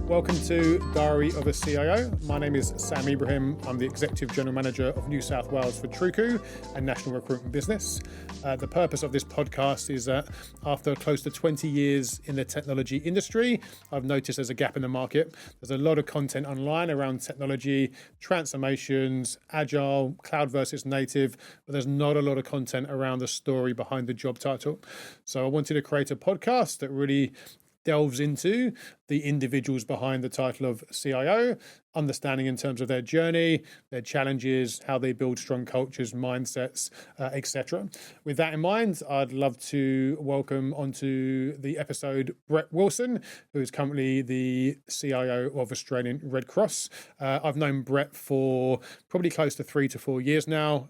Welcome to Diary of a CIO. My name is Sam Ebrahim. I'm the Executive General Manager of New South Wales for Truku and National Recruitment Business. The purpose of this podcast is that after close to 20 years in the technology industry, I've noticed there's a gap in the market. There's a lot of content online around technology, transformations, agile, cloud versus native, but there's not a lot of content around the story behind the job title. So I wanted to create a podcast that really delves into the individuals behind the title of CIO, understanding in terms of their journey, their challenges, how they build strong cultures, mindsets, etc. With that in mind, I'd love to welcome onto the episode Brett Wilson, who is currently the CIO of Australian Red Cross. I've known Brett for probably close to 3 to 4 years now,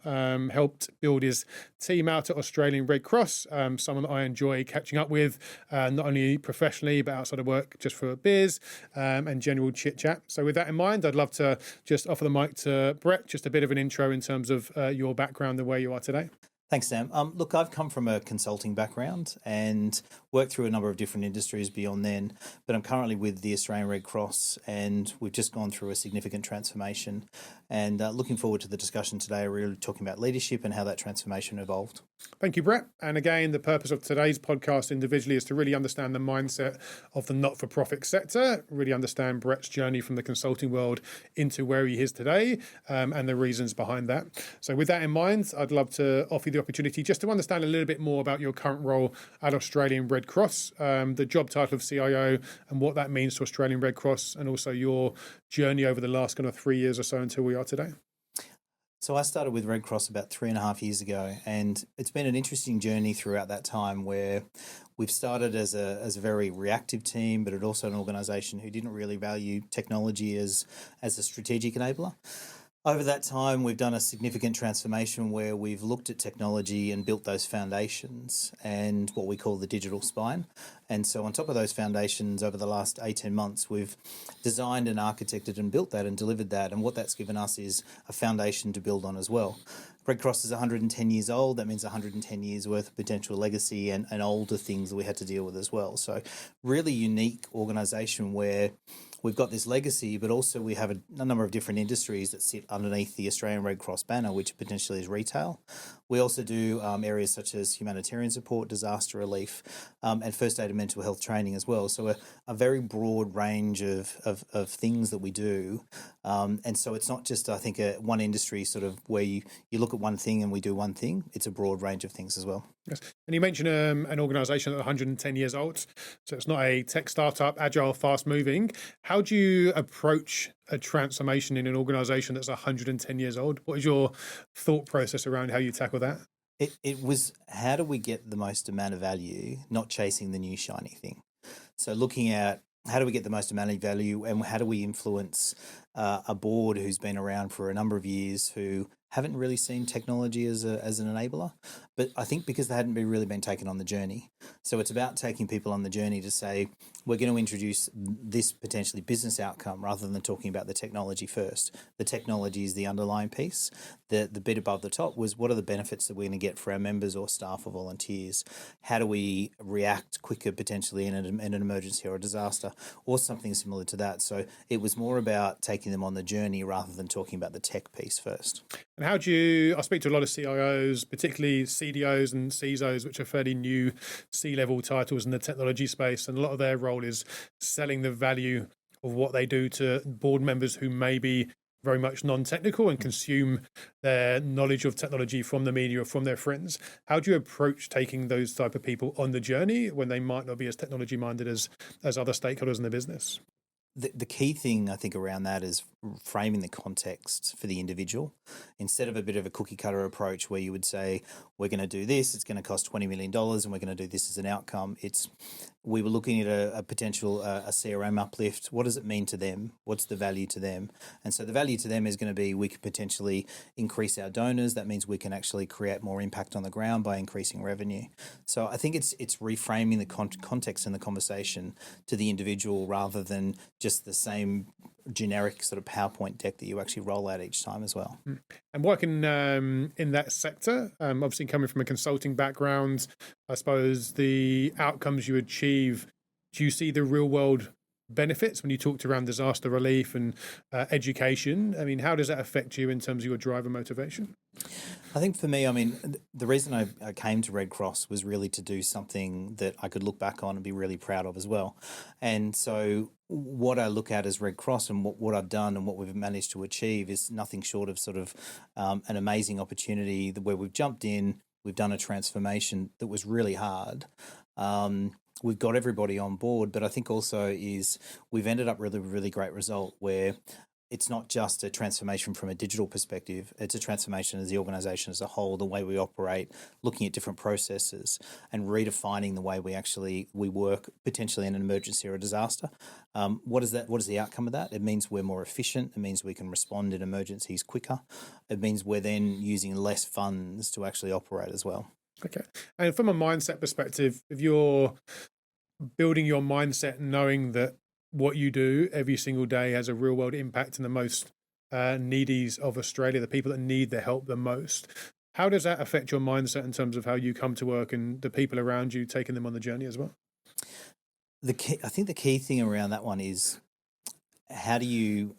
helped build his team out at Australian Red Cross, someone that I enjoy catching up with, not only professionally, but outside of work, just for a beers and general chit chat. So with that in mind, I'd love to just offer the mic to Brett, just a bit of an intro in terms of your background and where you are today. Thanks, Sam. Look, I've come from a consulting background and worked through a number of different industries beyond then, but I'm currently with the Australian Red Cross and we've just gone through a significant transformation and looking forward to the discussion today, really talking about leadership and how that transformation evolved. Thank you, Brett. And again, the purpose of today's podcast individually is to really understand the mindset of the not-for-profit sector, really understand Brett's journey from the consulting world into where he is today and the reasons behind that. So with that in mind, I'd love to offer you the opportunity just to understand a little bit more about your current role at Australian Red Cross, the job title of CIO and what that means to Australian Red Cross, and also your journey over the last kind of 3 years or so until we are today. So I started with Red Cross about 3.5 years ago, and it's been an interesting journey throughout that time where we've started as a very reactive team, but it also an organisation who didn't really value technology as a strategic enabler. Over that time, we've done a significant transformation where we've looked at technology and built those foundations and what we call the digital spine. And so on top of those foundations, over the last 18 months, we've designed and architected and built that and delivered that. And what that's given us is a foundation to build on as well. Red Cross is 110 years old. That means 110 years worth of potential legacy and older things that we had to deal with as well. So really unique organisation where we've got this legacy, but also we have a number of different industries that sit underneath the Australian Red Cross banner, which potentially is retail. We also do areas such as humanitarian support, disaster relief, and first aid and mental health training as well. So a very broad range of things that we do. And so it's not just, I think, one industry sort of where you look at one thing and we do one thing. It's a broad range of things as well. Yes. And you mentioned an organisation that's 110 years old. So it's not a tech startup, agile, fast moving. How do you approach a transformation in an organisation that's 110 years old? What is your thought process around how you tackle that? It was, how do we get the most amount of value, not chasing the new shiny thing? So looking at how do we get the most amount of value and how do we influence a board who's been around for a number of years who haven't really seen technology as an enabler, but I think because they hadn't really been taken on the journey. So it's about taking people on the journey to say, we're going to introduce this potentially business outcome rather than talking about the technology first. The technology is the underlying piece. The bit above the top was what are the benefits that we're going to get for our members or staff or volunteers? How do we react quicker potentially in an emergency or a disaster or something similar to that? So it was more about taking them on the journey rather than talking about the tech piece first. And I speak to a lot of CIOs, particularly CDOs and CISOs, which are fairly new C-level titles in the technology space. And a lot of their role is selling the value of what they do to board members who may be very much non-technical and consume their knowledge of technology from the media or from their friends. How do you approach taking those type of people on the journey when they might not be as technology minded as other stakeholders in the business? The key thing I think around that is framing the context for the individual instead of a bit of a cookie cutter approach where you would say, we're going to do this, it's going to cost $20 million and we're going to do this as an outcome. We were looking at a potential a CRM uplift. What does it mean to them? What's the value to them? And so the value to them is going to be we could potentially increase our donors. That means we can actually create more impact on the ground by increasing revenue. So I think it's reframing the context and the conversation to the individual rather than just the same generic sort of PowerPoint deck that you actually roll out each time as well. And working in that sector, obviously coming from a consulting background, I suppose the outcomes you achieve, do you see the real world benefits when you talked around disaster relief and education. I mean, how does that affect you in terms of your drive and motivation? I think for me, I mean, the reason I came to Red Cross was really to do something that I could look back on and be really proud of as well. And so what I look at as Red Cross and what I've done and what we've managed to achieve is nothing short of sort of an amazing opportunity where we've jumped in, we've done a transformation that was really hard. We've got everybody on board, but I think also is we've ended up really, really great result where it's not just a transformation from a digital perspective, it's a transformation as the organisation as a whole, the way we operate, looking at different processes and redefining the way we work potentially in an emergency or a disaster. What is the outcome of that? It means we're more efficient. It means we can respond in emergencies quicker. It means we're then using less funds to actually operate as well. Okay. And from a mindset perspective, if you're building your mindset knowing that what you do every single day has a real world impact on the most needies of Australia, the people that need the help the most, how does that affect your mindset in terms of how you come to work and the people around you, taking them on the journey as well? I think the key thing around that one is how do you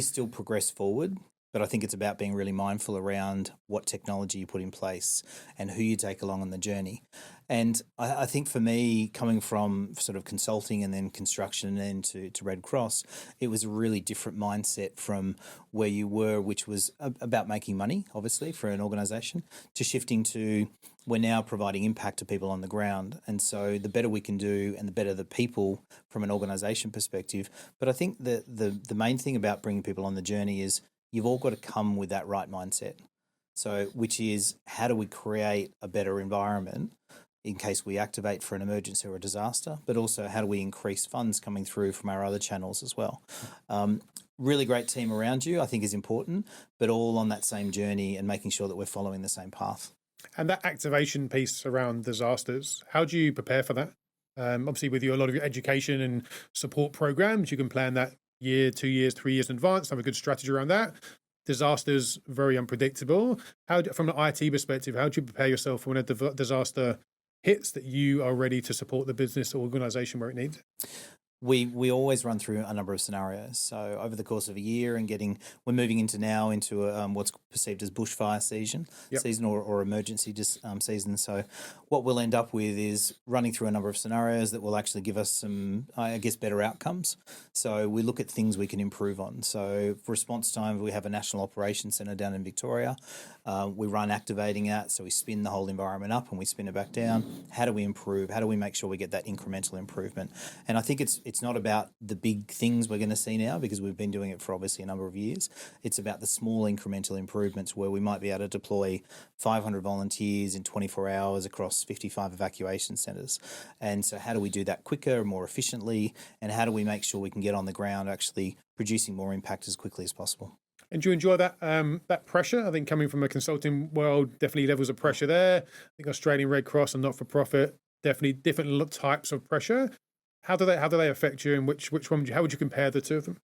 still progress forward? But I think it's about being really mindful around what technology you put in place and who you take along on the journey. And I think for me, coming from sort of consulting and then construction and then to Red Cross, it was a really different mindset from where you were, which was about making money, obviously, for an organisation, to shifting to we're now providing impact to people on the ground. And so the better we can do and the better the people from an organisation perspective. But I think the main thing about bringing people on the journey is you've all got to come with that right mindset. So, which is how do we create a better environment in case we activate for an emergency or a disaster, but also how do we increase funds coming through from our other channels as well. Really great team around you, I think, is important, but all on that same journey and making sure that we're following the same path. And that activation piece around disasters, how do you prepare for that? Obviously, with a lot of your education and support programs, you can plan that year, 2 years, 3 years in advance, have a good strategy around that. Disasters, very unpredictable. From an IT perspective, how do you prepare yourself for when a disaster hits that you are ready to support the business or organisation where it needs it? We always run through a number of scenarios. So over the course of a year and we're moving into what's perceived as bushfire season or emergency season. So what we'll end up with is running through a number of scenarios that will actually give us some, I guess, better outcomes. So we look at things we can improve on. So for response time, we have a national operations centre down in Victoria. We run activating that. So we spin the whole environment up and we spin it back down. How do we improve? How do we make sure we get that incremental improvement? And I think it's not about the big things we're going to see now because we've been doing it for obviously a number of years. It's about the small incremental improvements where we might be able to deploy 500 volunteers in 24 hours across 55 evacuation centres. And so how do we do that quicker, more efficiently, and how do we make sure we can get on the ground actually producing more impact as quickly as possible? And do you enjoy that pressure? I think coming from a consulting world, definitely levels of pressure there. I think Australian Red Cross and not-for-profit, definitely different types of pressure. How do they affect you, and which one how would you compare the two of them?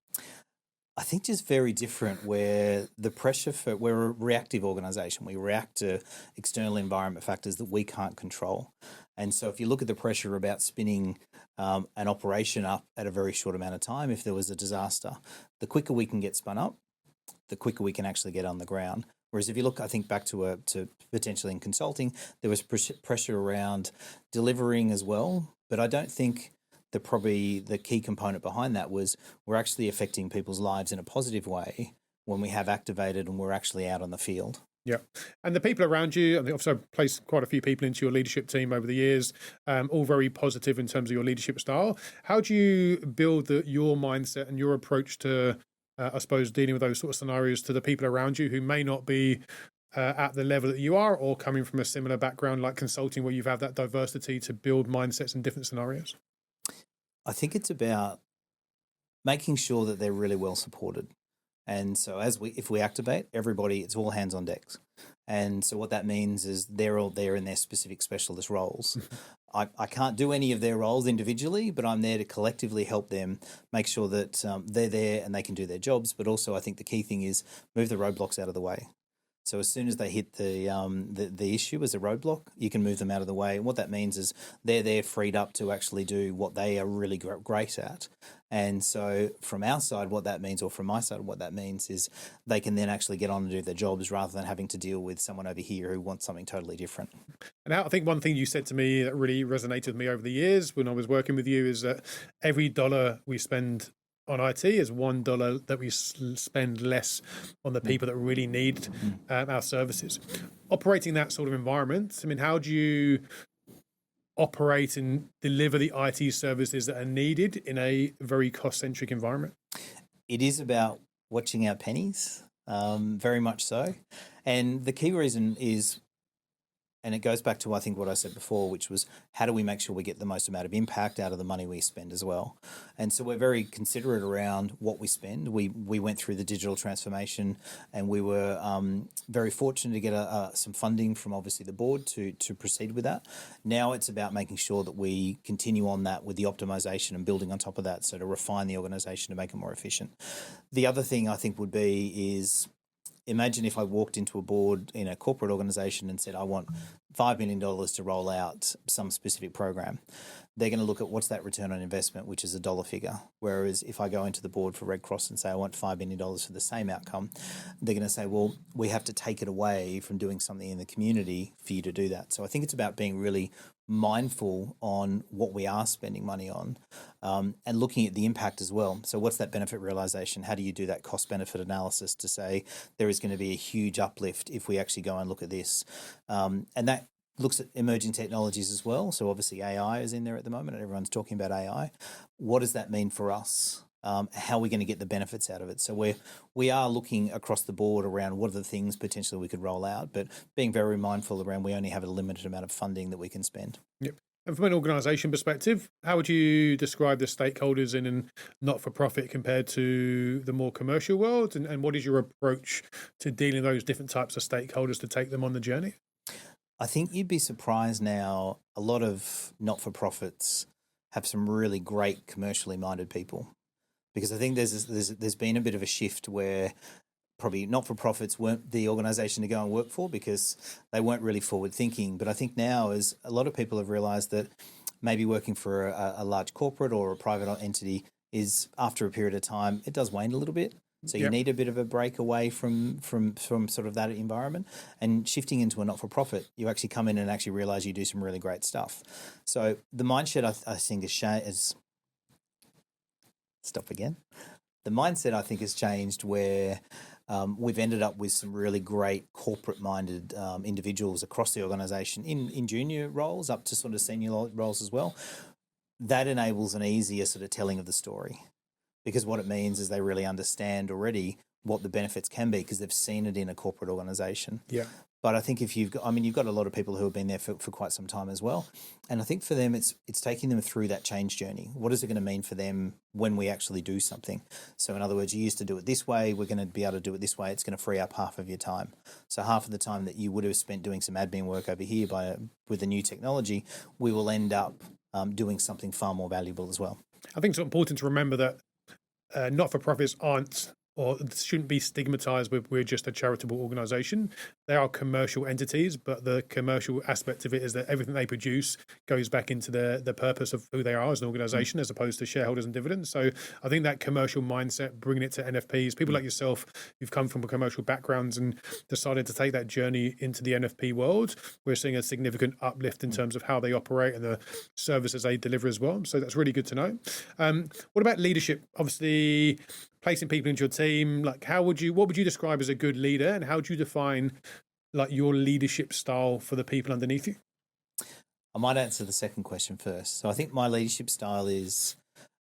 I think just very different where the pressure we're a reactive organisation. We react to external environment factors that we can't control. And so if you look at the pressure about spinning an operation up at a very short amount of time, if there was a disaster, the quicker we can get spun up, the quicker we can actually get on the ground. Whereas if you look, I think back to potentially in consulting, there was pressure around delivering as well. But I don't think the key component behind that was we're actually affecting people's lives in a positive way when we have activated and we're actually out on the field. Yeah. And the people around you, I think I've placed quite a few people into your leadership team over the years, all very positive in terms of your leadership style. How do you build your mindset and your approach to, I suppose, dealing with those sort of scenarios to the people around you who may not be at the level that you are or coming from a similar background like consulting where you've had that diversity to build mindsets in different scenarios? I think it's about making sure that they're really well supported. And so if we activate, everybody, it's all hands on decks. And so what that means is they're all there in their specific specialist roles. I can't do any of their roles individually, but I'm there to collectively help them make sure that they're there and they can do their jobs. But also I think the key thing is move the roadblocks out of the way. So as soon as they hit the issue as a roadblock, you can move them out of the way. And what that means is they're there freed up to actually do what they are really great at. And so from our side, what that means, or from my side, what that means is they can then actually get on and do their jobs rather than having to deal with someone over here who wants something totally different. And I think one thing you said to me that really resonated with me over the years when I was working with you is that every dollar we spend on IT is $1 that we spend less on the people that really need our services. Operating that sort of environment, I mean, how do you operate and deliver the IT services that are needed in a very cost-centric environment? It is about watching our pennies, very much so. And the key reason is, and it goes back to, I think, what I said before, which was how do we make sure we get the most amount of impact out of the money we spend as well? And so we're very considerate around what we spend. We went through the digital transformation, and we were very fortunate to get some funding from obviously the board to proceed with that. Now it's about making sure that we continue on that with the optimization and building on top of that, so to refine the organisation to make it more efficient. The other thing I think would be is, imagine if I walked into a board in a corporate organisation and said, I want $5 million to roll out some specific program. They're going to look at what's that return on investment, which is a dollar figure. Whereas if I go into the board for Red Cross and say I want $5 million for the same outcome, they're going to say, well, we have to take it away from doing something in the community for you to do that. So I think it's about being really mindful on what we are spending money on, and looking at the impact as well. So what's that benefit realization? How do you do that cost benefit analysis to say there is going to be a huge uplift if we actually go and look at this? And that looks at emerging technologies as well. So obviously AI is in there at the moment and everyone's talking about AI. What does that mean for us? How are we going to get the benefits out of it? So we are looking across the board around what are the things potentially we could roll out, but being very mindful around we only have a limited amount of funding that we can spend. Yep. And from an organisation perspective, how would you describe the stakeholders in a not-for-profit compared to the more commercial world? And what is your approach to dealing with those different types of stakeholders to take them on the journey? I think you'd be surprised now, a lot of not-for-profits have some really great commercially minded people. Because I think there's been a bit of a shift where probably not-for-profits weren't the organisation to go and work for because they weren't really forward-thinking. But I think now, as a lot of people have realised that maybe working for a large corporate or a private entity is, after a period of time, it does wane a little bit. So you need a bit of a break away from sort of that environment, and shifting into a not-for-profit, you actually come in and actually realise you do some really great stuff. So the mindset I think is stop again. The mindset I think has changed where we've ended up with some really great corporate-minded individuals across the organisation in junior roles up to sort of senior roles as well. That enables an easier sort of telling of the story, because what it means is they really understand already what the benefits can be because they've seen it in a corporate organisation. Yeah. But I think if you've got a lot of people who have been there for quite some time as well. And I think for them, it's taking them through that change journey. What is it going to mean for them when we actually do something? So in other words, you used to do it this way. We're going to be able to do it this way. It's going to free up half of your time. So half of the time that you would have spent doing some admin work over here with the new technology, we will end up doing something far more valuable as well. I think it's important to remember that not-for-profits aren't or shouldn't be stigmatized with we're just a charitable organization. They are commercial entities, but the commercial aspect of it is that everything they produce goes back into the purpose of who they are as an organization, as opposed to shareholders and dividends. So I think that commercial mindset, bringing it to NFPs, people like yourself who've come from commercial backgrounds and decided to take that journey into the NFP world, we're seeing a significant uplift in terms of how they operate and the services they deliver as well. So that's really good to know. What about leadership? Obviously, placing people into your team, like what would you describe as a good leader, and how do you define like your leadership style for the people underneath you? I might answer the second question first. So I think my leadership style is,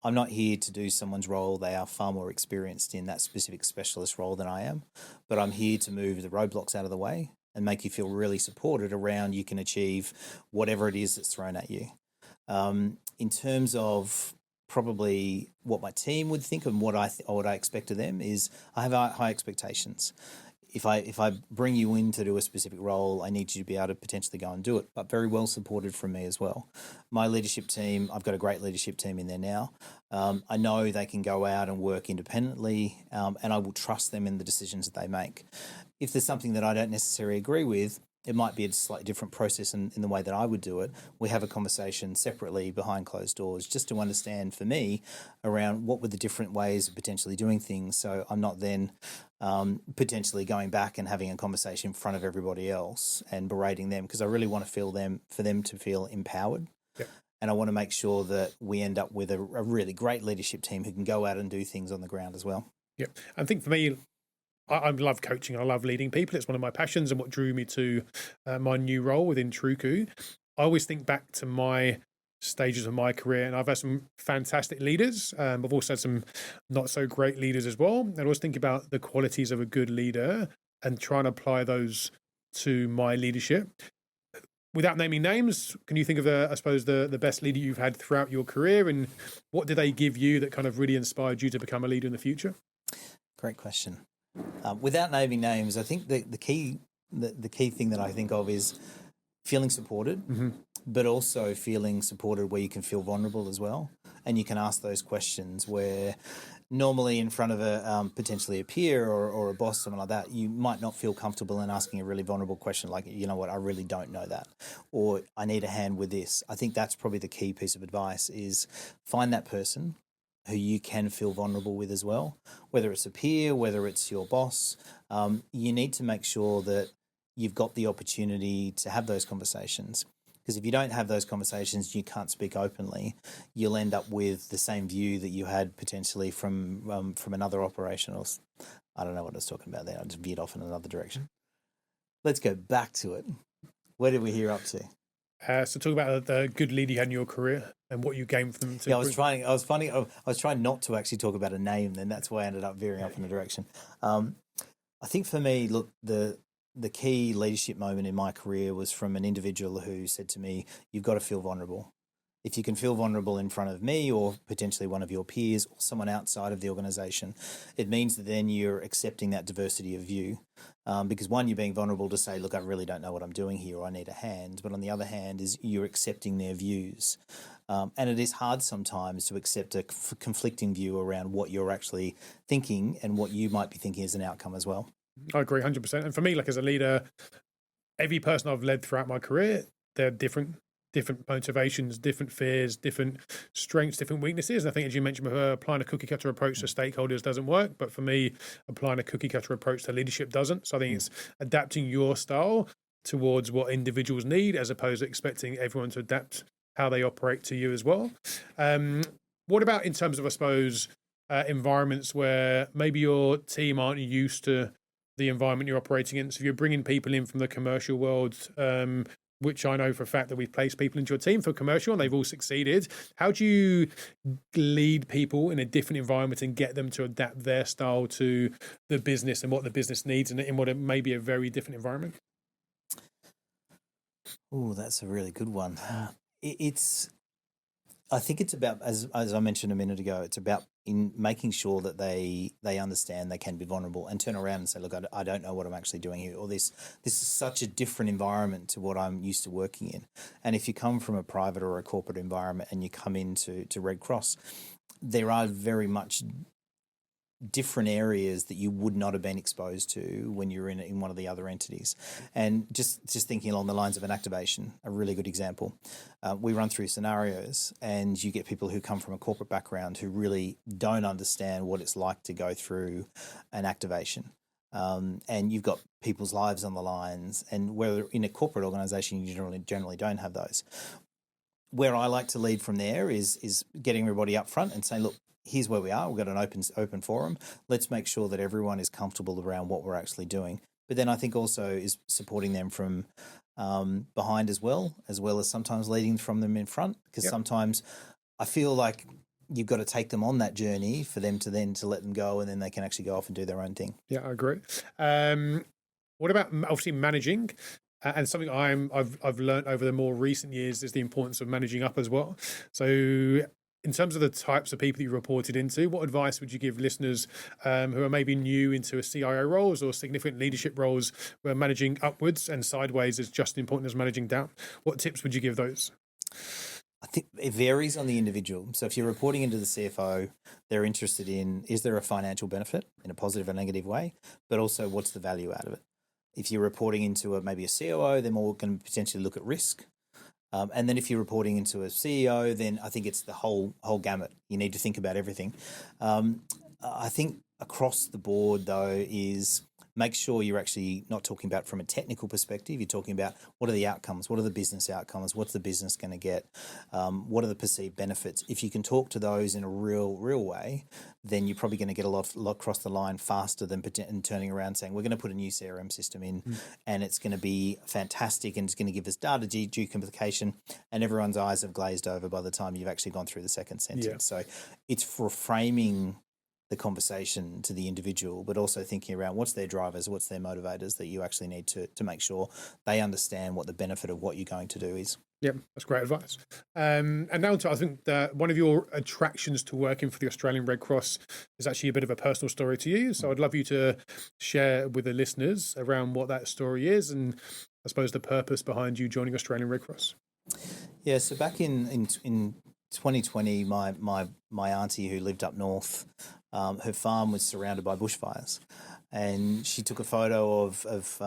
I'm not here to do someone's role. They are far more experienced in that specific specialist role than I am, but I'm here to move the roadblocks out of the way and make you feel really supported around you can achieve whatever it is that's thrown at you. In terms of probably what my team would think and what I expect of them is I have high expectations. If I bring you in to do a specific role, I need you to be able to potentially go and do it, but very well supported from me as well. My leadership team, I've got a great leadership team in there now. I know they can go out and work independently, and I will trust them in the decisions that they make. If there's something that I don't necessarily agree with, it might be a slightly different process in the way that I would do it. We have a conversation separately behind closed doors just to understand for me around what were the different ways of potentially doing things. So I'm not then potentially going back and having a conversation in front of everybody else and berating them, because I really want to feel for them to feel empowered. Yep. And I want to make sure that we end up with a really great leadership team who can go out and do things on the ground as well. Yeah. I think for me, I love coaching. I love leading people. It's one of my passions and what drew me to my new role within Truku. I always think back to my stages of my career, and I've had some fantastic leaders. I've also had some not so great leaders as well. And I always think about the qualities of a good leader and try and apply those to my leadership. Without naming names, can you think of, I suppose, the best leader you've had throughout your career, and what did they give you that kind of really inspired you to become a leader in the future? Great question. Without naming names, I think the key thing that I think of is feeling supported, but also feeling supported where you can feel vulnerable as well, and you can ask those questions where normally in front of a potentially a peer or a boss, someone like that, you might not feel comfortable in asking a really vulnerable question like, you know what, I really don't know that, or I need a hand with this. I think that's probably the key piece of advice, is find that person who you can feel vulnerable with as well, whether it's a peer, whether it's your boss. You need to make sure that you've got the opportunity to have those conversations. Because if you don't have those conversations, you can't speak openly, you'll end up with the same view that you had potentially from another operation. Or I don't know what I was talking about there. I just veered off in another direction. Let's go back to it. Where did we hear up to? So talk about the good leader you had in your career and what you gained from them. Yeah, I was trying not to actually talk about a name. Then that's why I ended up veering off in a direction. I think for me, look, the key leadership moment in my career was from an individual who said to me, "You've got to feel vulnerable. If you can feel vulnerable in front of me or potentially one of your peers or someone outside of the organisation, it means that then you're accepting that diversity of view. Because one, you're being vulnerable to say, look, I really don't know what I'm doing here, or I need a hand. But on the other hand is you're accepting their views. And it is hard sometimes to accept a conflicting view around what you're actually thinking and what you might be thinking as an outcome as well. I agree 100%. And for me, like as a leader, every person I've led throughout my career, they're different motivations, different fears, different strengths, different weaknesses. And I think, as you mentioned, with her, applying a cookie cutter approach to stakeholders doesn't work. But for me, applying a cookie cutter approach to leadership doesn't. So I think it's adapting your style towards what individuals need, as opposed to expecting everyone to adapt how they operate to you as well. What about in terms of, I suppose, environments where maybe your team aren't used to the environment you're operating in? So if you're bringing people in from the commercial world, which I know for a fact that we've placed people into your team for commercial and they've all succeeded. How do you lead people in a different environment and get them to adapt their style to the business and what the business needs in what it may be a very different environment? Oh, that's a really good one. I think it's about, as I mentioned a minute ago, it's about in making sure that they understand they can be vulnerable and turn around and say, look, I don't know what I'm actually doing here, or this is such a different environment to what I'm used to working in. And if you come from a private or a corporate environment and you come into Red Cross, there are very much different areas that you would not have been exposed to when you're in one of the other entities. And just thinking along the lines of an activation, a really good example. We run through scenarios and you get people who come from a corporate background who really don't understand what it's like to go through an activation. And you've got people's lives on the lines, and whether in a corporate organisation you generally don't have those. Where I like to lead from there is getting everybody up front and saying, look, here's where we are. We've got an open forum. Let's make sure that everyone is comfortable around what we're actually doing. But then I think also is supporting them from behind as well as sometimes leading from them in front. Because sometimes I feel like you've got to take them on that journey for them to let them go, and then they can actually go off and do their own thing. Yeah, I agree. What about obviously managing? And something I've learned over the more recent years is the importance of managing up as well. So in terms of the types of people you reported into, what advice would you give listeners who are maybe new into a CIO roles or significant leadership roles where managing upwards and sideways is just as important as managing down? What tips would you give those? I think it varies on the individual. So if you're reporting into the CFO, they're interested in, is there a financial benefit in a positive or negative way, but also what's the value out of it? If you're reporting into maybe a COO, they're more going to potentially look at risk. And then if you're reporting into a CEO, then I think it's the whole gamut. You need to think about everything. I think across the board, though, is make sure you're actually not talking about from a technical perspective. You're talking about what are the outcomes, what are the business outcomes, what's the business going to get, what are the perceived benefits. If you can talk to those in a real way, then you're probably going to get a lot across the line faster than turning around and saying, we're going to put a new CRM system in and it's going to be fantastic and it's going to give us data duplication, and everyone's eyes have glazed over by the time you've actually gone through the second sentence. Yeah. So it's for framing the conversation to the individual, but also thinking around what's their drivers, what's their motivators that you actually need to make sure they understand what the benefit of what you're going to do is. Yeah, that's great advice. And now I think that one of your attractions to working for the Australian Red Cross is actually a bit of a personal story to you. So I'd love you to share with the listeners around what that story is and I suppose the purpose behind you joining Australian Red Cross. Yeah, so back in 2020, my auntie who lived up north, her farm was surrounded by bushfires, and she took a photo of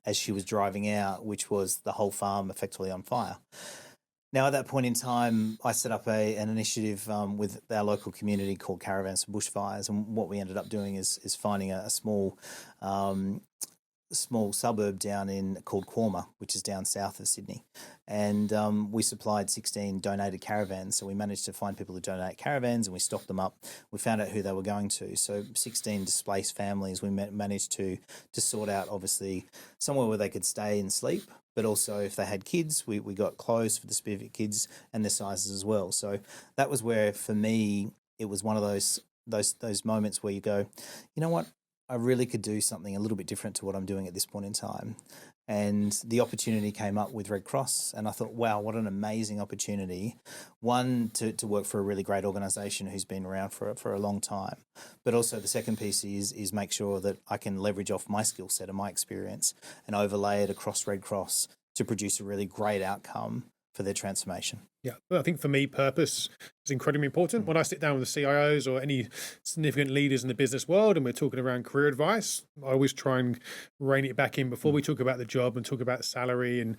as she was driving out, which was the whole farm effectively on fire. Now, at that point in time, I set up an initiative with our local community called Caravans for Bushfires, and what we ended up doing is finding a small suburb down called Corma, which is down south of Sydney. And we supplied 16 donated caravans. So we managed to find people who donate caravans and we stocked them up. We found out who they were going to. So 16 displaced families, we managed to sort out, obviously, somewhere where they could stay and sleep. But also if they had kids, we got clothes for the specific kids and their sizes as well. So that was where, for me, it was one of those moments where you go, you know what? I really could do something a little bit different to what I'm doing at this point in time. And the opportunity came up with Red Cross. And I thought, wow, what an amazing opportunity. One, to work for a really great organisation who's been around for a long time. But also the second piece is make sure that I can leverage off my skill set and my experience and overlay it across Red Cross to produce a really great outcome for their transformation. Yeah, well, I think for me, purpose is incredibly important. When I sit down with the CIOs or any significant leaders in the business world and we're talking around career advice, I always try and rein it back in before we talk about the job and talk about salary and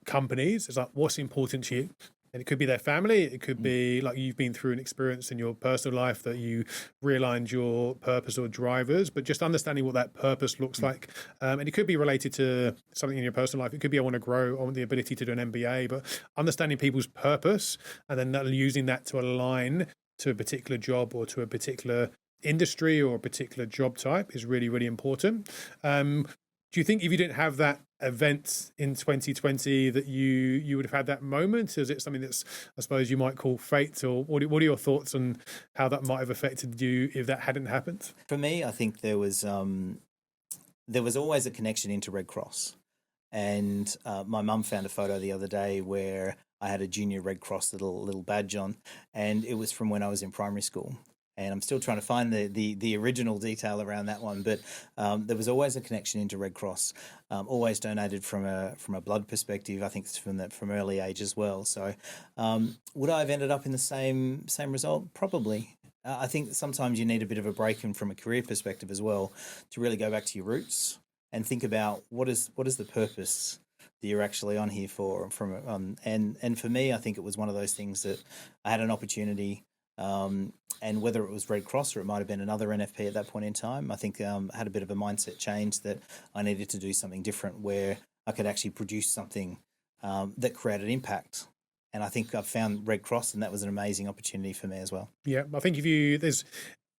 companies. It's like, what's important to you? And it could be their family. It could be like you've been through an experience in your personal life that you realigned your purpose or drivers, but just understanding what that purpose looks like. And it could be related to something in your personal life. It could be I want to grow, I want the ability to do an MBA, but understanding people's purpose and then using that to align to a particular job or to a particular industry or a particular job type is really, really important. Do you think if you didn't have that event in 2020 that you would have had that moment? Is it something that's, I suppose, you might call fate? Or what are your thoughts on how that might have affected you if that hadn't happened? For me, I think there was always a connection into Red Cross. And my mum found a photo the other day where I had a junior Red Cross little badge on, and it was from when I was in primary school. And I'm still trying to find the original detail around that one, but there was always a connection into Red Cross. Always donated from a blood perspective. I think it's from early age as well. So would I have ended up in the same result? Probably. I think sometimes you need a bit of a break in from a career perspective as well to really go back to your roots and think about what is the purpose that you're actually on here for. And for me, I think it was one of those things that I had an opportunity. And whether it was Red Cross or it might have been another NFP at that point in time, I think I had a bit of a mindset change that I needed to do something different where I could actually produce something that created impact. And I think I've found Red Cross, and that was an amazing opportunity for me as well. Yeah, I think in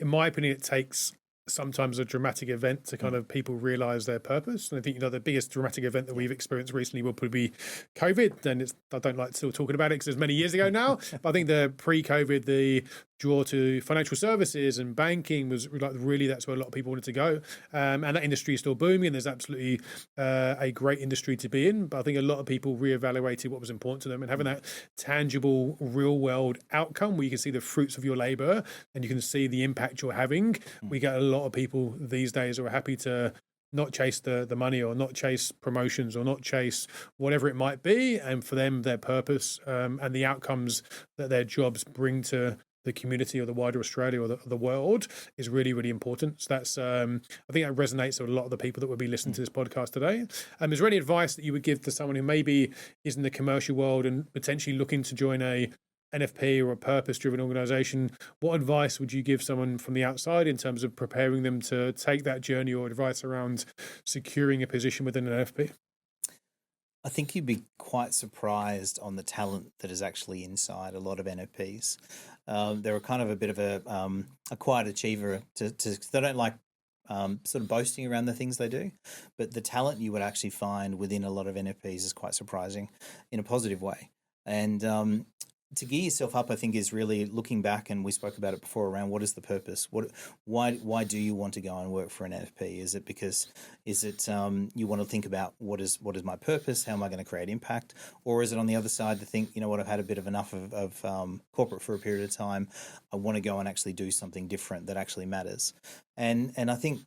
my opinion, it takes sometimes a dramatic event to kind of people realize their purpose. And I think, the biggest dramatic event that we've experienced recently will probably be COVID. And I don't like still talking about it because it's many years ago now, but I think the pre-COVID, the draw to financial services and banking was like really that's where a lot of people wanted to go. And that industry is still booming and there's absolutely a great industry to be in. But I think a lot of people reevaluated what was important to them and having that tangible real world outcome where you can see the fruits of your labor and you can see the impact you're having. We get a lot of people these days who are happy to not chase the money or not chase promotions or not chase whatever it might be. And for them, their purpose and the outcomes that their jobs bring to the community or the wider Australia or the world is really, really important. So that's, I think that resonates with a lot of the people that will be listening to this podcast today. Is there any advice that you would give to someone who maybe is in the commercial world and potentially looking to join a NFP or a purpose-driven organization? What advice would you give someone from the outside in terms of preparing them to take that journey, or advice around securing a position within an NFP? I think you'd be quite surprised on the talent that is actually inside a lot of NFPs. They're kind of a bit of a quiet achiever. They don't like sort of boasting around the things they do, but the talent you would actually find within a lot of NFPs is quite surprising in a positive way. And to gear yourself up, I think, is really looking back, and we spoke about it before, around what is the purpose? Why do you want to go and work for an NFP? Is it you want to think about what is my purpose? How am I going to create impact? Or is it on the other side to think, you know what, I've had a bit of enough of corporate for a period of time. I want to go and actually do something different that actually matters. And I think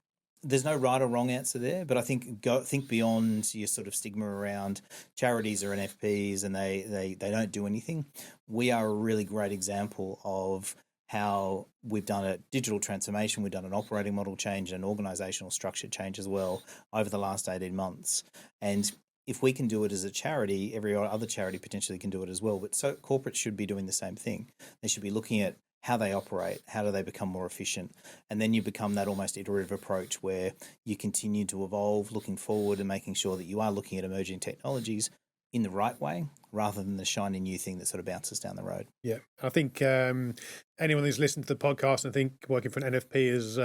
there's no right or wrong answer there, but I think think beyond your sort of stigma around charities or NFPs and they don't do anything. We are a really great example of how we've done a digital transformation, we've done an operating model change, an organizational structure change as well over the last 18 months. And if we can do it as a charity, every other charity potentially can do it as well. But so corporates should be doing the same thing. They should be looking at how they operate, how do they become more efficient, and then you become that almost iterative approach where you continue to evolve, looking forward and making sure that you are looking at emerging technologies in the right way, rather than the shiny new thing that sort of bounces down the road. Yeah, I think anyone who's listened to the podcast and think working for an NFP is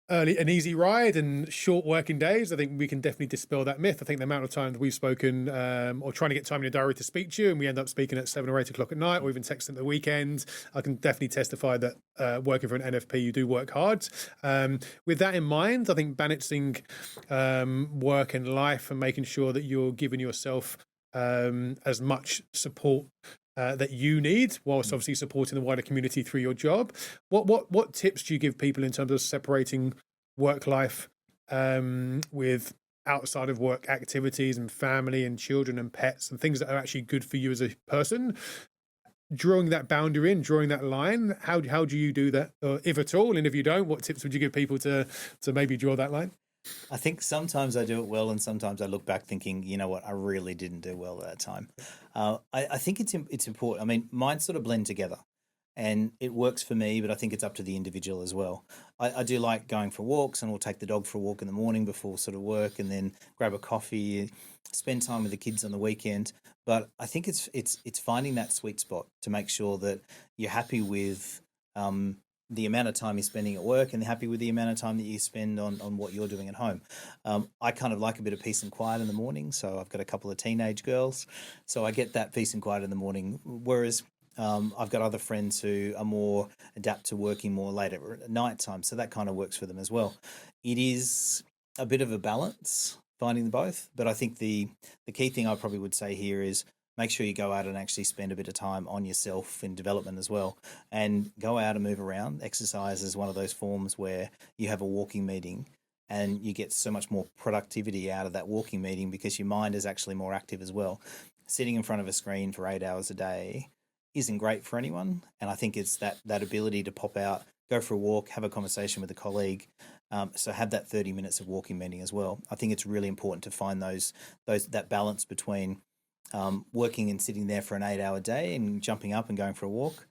an easy ride and short working days, I think we can definitely dispel that myth. I think the amount of times we've spoken or trying to get time in a diary to speak to you, and we end up speaking at 7 or 8 o'clock at night, or even texting at the weekend, I can definitely testify that working for an NFP, you do work hard. With that in mind, I think balancing work and life and making sure that you're giving yourself as much support that you need, whilst obviously supporting the wider community through your job. What tips do you give people in terms of separating work life with outside of work activities and family and children and pets and things that are actually good for you as a person? Drawing that boundary in, drawing that line, how do you do that, if at all? And if you don't, what tips would you give people to maybe draw that line? I think sometimes I do it well, and sometimes I look back thinking, you know what, I really didn't do well at that time. I think it's important. I mean, mine sort of blend together, and it works for me, but I think it's up to the individual as well. I do like going for walks, and we'll take the dog for a walk in the morning before sort of work, and then grab a coffee, spend time with the kids on the weekend. But I think it's finding that sweet spot to make sure that you're happy with the amount of time you're spending at work and happy with the amount of time that you spend on what you're doing at home. I kind of like a bit of peace and quiet in the morning. So I've got a couple of teenage girls. So I get that peace and quiet in the morning. Whereas I've got other friends who are more adapt to working more late at night time. So that kind of works for them as well. It is a bit of a balance, finding both. But I think the key thing I probably would say here is make sure you go out and actually spend a bit of time on yourself in development as well, and go out and move around. Exercise is one of those forms where you have a walking meeting and you get so much more productivity out of that walking meeting because your mind is actually more active as well. Sitting in front of a screen for 8 hours a day isn't great for anyone. And I think it's that ability to pop out, go for a walk, have a conversation with a colleague. So have that 30 minutes of walking meeting as well. I think it's really important to find that balance between working and sitting there for an 8-hour day and jumping up and going for a walk,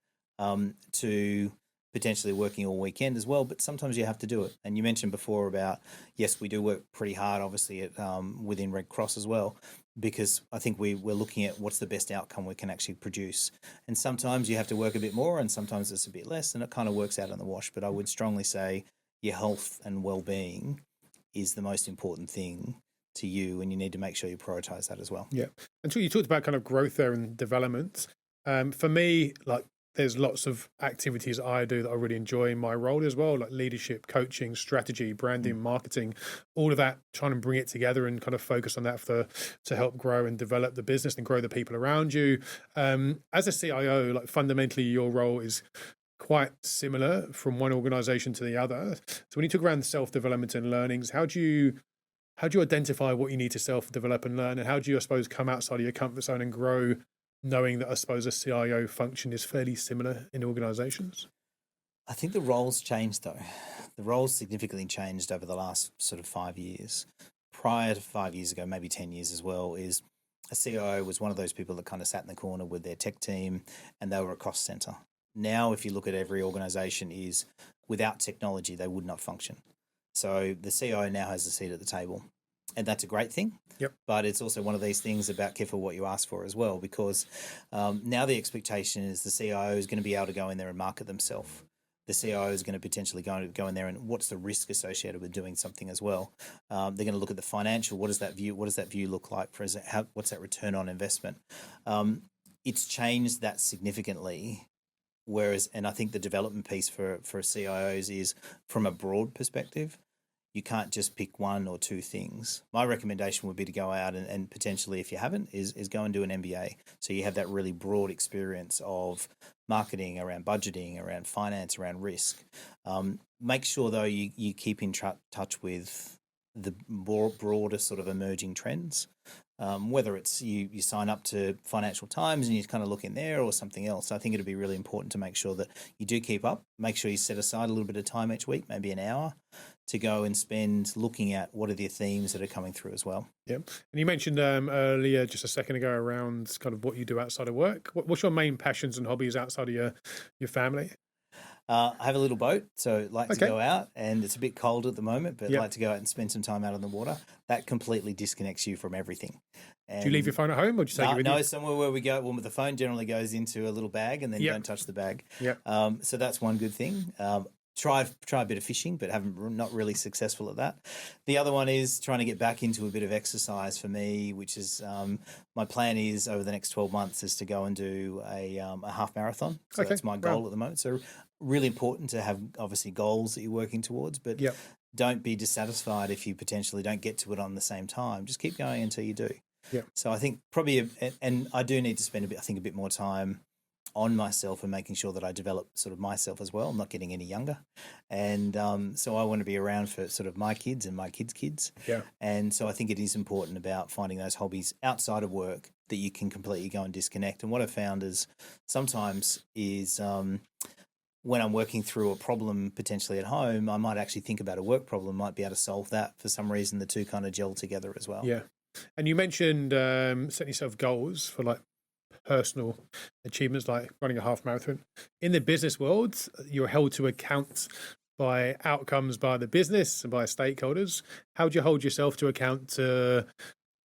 to potentially working all weekend as well. But sometimes you have to do it. And you mentioned before about, yes, we do work pretty hard, obviously, within Red Cross as well, because I think we're looking at what's the best outcome we can actually produce. And sometimes you have to work a bit more and sometimes it's a bit less, and it kind of works out in the wash. But I would strongly say your health and well-being is the most important thing to you, and you need to make sure you prioritize that as well. Yeah. And so you talked about kind of growth there and development. For me, like, there's lots of activities I do that I really enjoy in my role as well, like leadership, coaching, strategy, branding, marketing, all of that, trying to bring it together and kind of focus on that to help grow and develop the business and grow the people around you. As a CIO, like, fundamentally your role is quite similar from one organization to the other. So when you talk around self-development and learnings, how do you identify what you need to self-develop and learn, and how do you, I suppose, come outside of your comfort zone and grow knowing that I suppose a CIO function is fairly similar in organisations? I think the roles changed though. The roles significantly changed over the last sort of 5 years. Prior to 5 years ago, maybe 10 years as well, is a CIO was one of those people that kind of sat in the corner with their tech team and they were a cost center. Now, if you look at every organization, is without technology, they would not function. So the CIO now has a seat at the table. And that's a great thing. Yep. But it's also one of these things about careful what you ask for as well, because now the expectation is the CIO is going to be able to go in there and market themselves. The CIO is going to potentially go in there and what's the risk associated with doing something as well. They're going to look at the financial. What does that view look like? What's that return on investment? It's changed that significantly. Whereas, and I think the development piece for CIOs is from a broad perspective. You can't just pick one or two things. My recommendation would be to go out and potentially, if you haven't, is go and do an MBA. So you have that really broad experience of marketing, around budgeting, around finance, around risk. Make sure, though, you keep in touch with the broader sort of emerging trends. Whether it's you sign up to Financial Times and you kind of look in there or something else. I think it'd be really important to make sure that you do keep up. Make sure you set aside a little bit of time each week, maybe an hour, to go and spend looking at what are the themes that are coming through as well. Yeah. And you mentioned earlier, just a second ago, around kind of what you do outside of work. What's your main passions and hobbies outside of your family? I have a little boat, so I like to go out, and it's a bit cold at the moment, but I like to go out and spend some time out on the water. That completely disconnects you from everything. And do you leave your phone at home, or do you take it with you? No, somewhere where we go. Well, the phone generally goes into a little bag, and then you don't touch the bag. Yeah. So that's one good thing. Try a bit of fishing, but not really successful at that. The other one is trying to get back into a bit of exercise for me, which is my plan is over the next 12 months is to go and do a half marathon. So that's my goal at the moment. So really important to have obviously goals that you're working towards, but don't be dissatisfied if you potentially don't get to it on the same time. Just keep going until you do. Yeah. So I think probably, and I do need to spend a bit more time on myself and making sure that I develop sort of myself as well. I'm not getting any younger. And so I want to be around for sort of my kids and my kids' kids. Yeah. And so I think it is important about finding those hobbies outside of work that you can completely go and disconnect. And what I've found is sometimes is when I'm working through a problem potentially at home, I might actually think about a work problem, might be able to solve that. For some reason, the two kind of gel together as well. Yeah. And you mentioned setting yourself goals for like personal achievements, like running a half marathon. In the business world, you're held to account by outcomes by the business and by stakeholders. How do you hold yourself to account to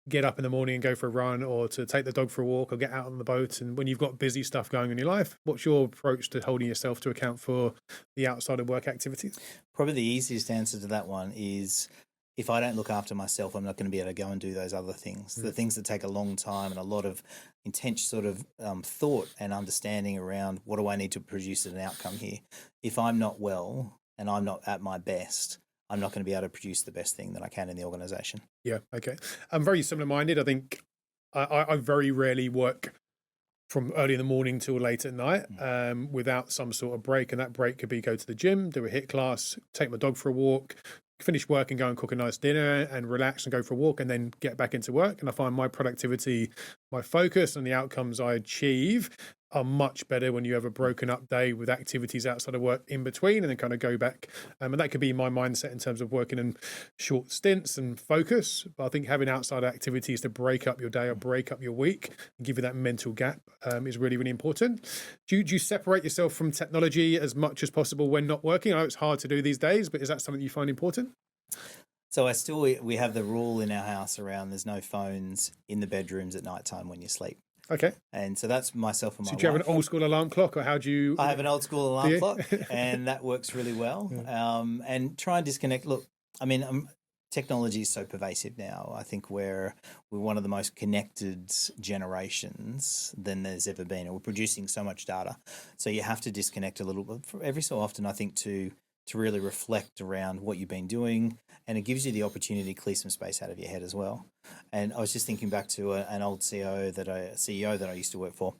get up in the morning and go for a run, or to take the dog for a walk, or get out on the boat? And when you've got busy stuff going on in your life, what's your approach to holding yourself to account for the outside of work activities? Probably the easiest answer to that one is, if I don't look after myself, I'm not going to be able to go and do those other things. The things that take a long time and a lot of intense sort of thought and understanding around what do I need to produce as an outcome here. If I'm not well and I'm not at my best, I'm not going to be able to produce the best thing that I can in the organisation. Yeah, okay. I'm very similar minded. I think I very rarely work from early in the morning till late at night without some sort of break. And that break could be go to the gym, do a HIIT class, take my dog for a walk, finish work and go and cook a nice dinner and relax and go for a walk, and then get back into work. And I find my productivity, my focus and the outcomes I achieve are much better when you have a broken up day with activities outside of work in between, and then kind of go back. And that could be my mindset in terms of working in short stints and focus. But I think having outside activities to break up your day or break up your week and give you that mental gap is really, really important. Do you separate yourself from technology as much as possible when not working? I know it's hard to do these days, but is that something you find important? So we have the rule in our house around there's no phones in the bedrooms at night time when you sleep. Okay. And so that's myself and my wife. Do you have an old school alarm clock, or how do you? I have an old school alarm clock, and that works really well. Yeah. And try and disconnect. Look, I mean, technology is so pervasive now. I think we're one of the most connected generations than there's ever been. And we're producing so much data. So you have to disconnect a little bit every so often, I think, to really reflect around what you've been doing, and it gives you the opportunity to clear some space out of your head as well. And I was just thinking back to an old CEO that I used to work for,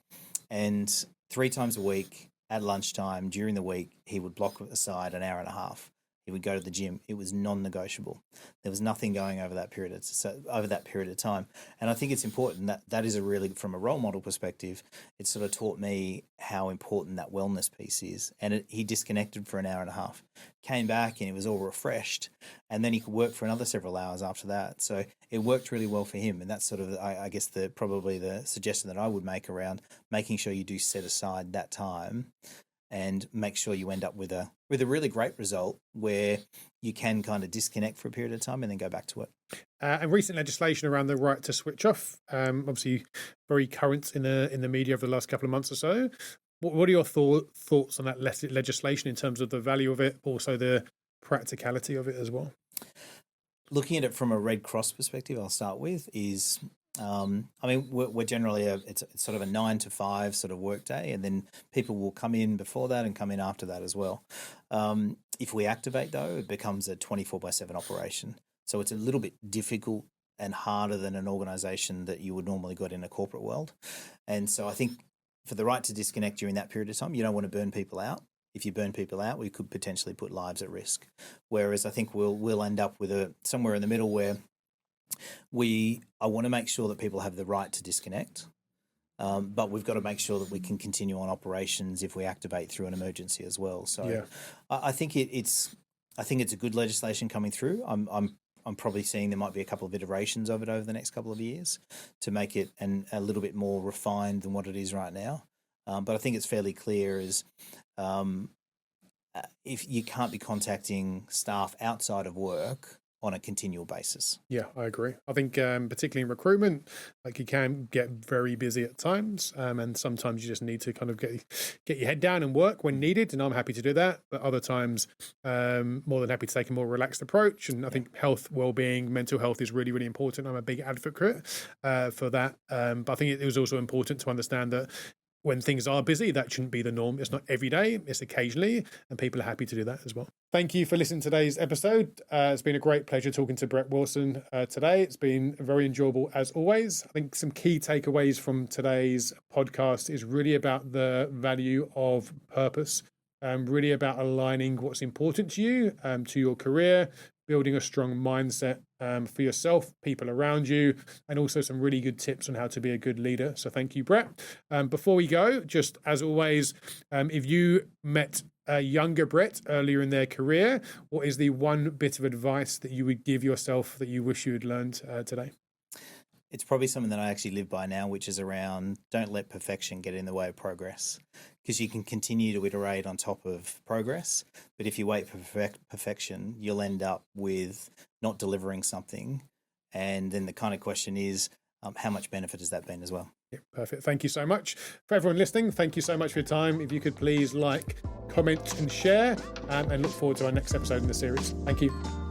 and 3 times a week at lunchtime during the week, he would block aside an hour and a half, He would go to the gym. It was non-negotiable. There was nothing going over that period of time. And I think it's important that is a really, from a role model perspective, it sort of taught me how important that wellness piece is. And he disconnected for an hour and a half, came back and he was all refreshed, and then he could work for another several hours after that. So it worked really well for him. And that's sort of, I guess, probably the suggestion that I would make around making sure you do set aside that time and make sure you end up with a really great result where you can kind of disconnect for a period of time and then go back to it. And recent legislation around the right to switch off, obviously very current in the media over the last couple of months or so. What are your thoughts on that legislation in terms of the value of it, also the practicality of it as well? Looking at it from a Red Cross perspective, I'll start with is, we're generally it's sort of a 9 to 5 sort of work day, and then people will come in before that and come in after that as well. If we activate though, it becomes a 24/7 operation. So it's a little bit difficult and harder than an organisation that you would normally got in a corporate world. And so I think for the right to disconnect during that period of time, you don't want to burn people out. If you burn people out, we could potentially put lives at risk. Whereas I think we'll end up with somewhere in the middle where I want to make sure that people have the right to disconnect, but we've got to make sure that we can continue on operations if we activate through an emergency as well. So yeah. I think it's a good legislation coming through. I'm probably seeing there might be a couple of iterations of it over the next couple of years to make it a little bit more refined than what it is right now. But I think it's fairly clear as if you can't be contacting staff outside of work on a continual basis. Yeah, I agree. I think particularly in recruitment, like you can get very busy at times, and sometimes you just need to kind of get your head down and work when needed, and I'm happy to do that. But other times, more than happy to take a more relaxed approach. And I think health, well-being, mental health is really, really important. I'm a big advocate for that. But I think it was also important to understand that when things are busy, that shouldn't be the norm. It's not every day, it's occasionally, and people are happy to do that as well. Thank you for listening to today's episode. It's been a great pleasure talking to Brett Wilson today. It's been very enjoyable as always. I think some key takeaways from today's podcast is really about the value of purpose, really about aligning what's important to you, to your career, building a strong mindset for yourself, people around you, and also some really good tips on how to be a good leader. So thank you, Brett. Before we go, just as always, if you met a younger Brett earlier in their career, what is the one bit of advice that you would give yourself that you wish you had learned today? It's probably something that I actually live by now, which is around don't let perfection get in the way of progress, because you can continue to iterate on top of progress. But if you wait for perfection, you'll end up with not delivering something. And then the kind of question is, how much benefit has that been as well? Yeah, perfect. Thank you so much. For everyone listening, thank you so much for your time. If you could please like, comment and share, and look forward to our next episode in the series. Thank you.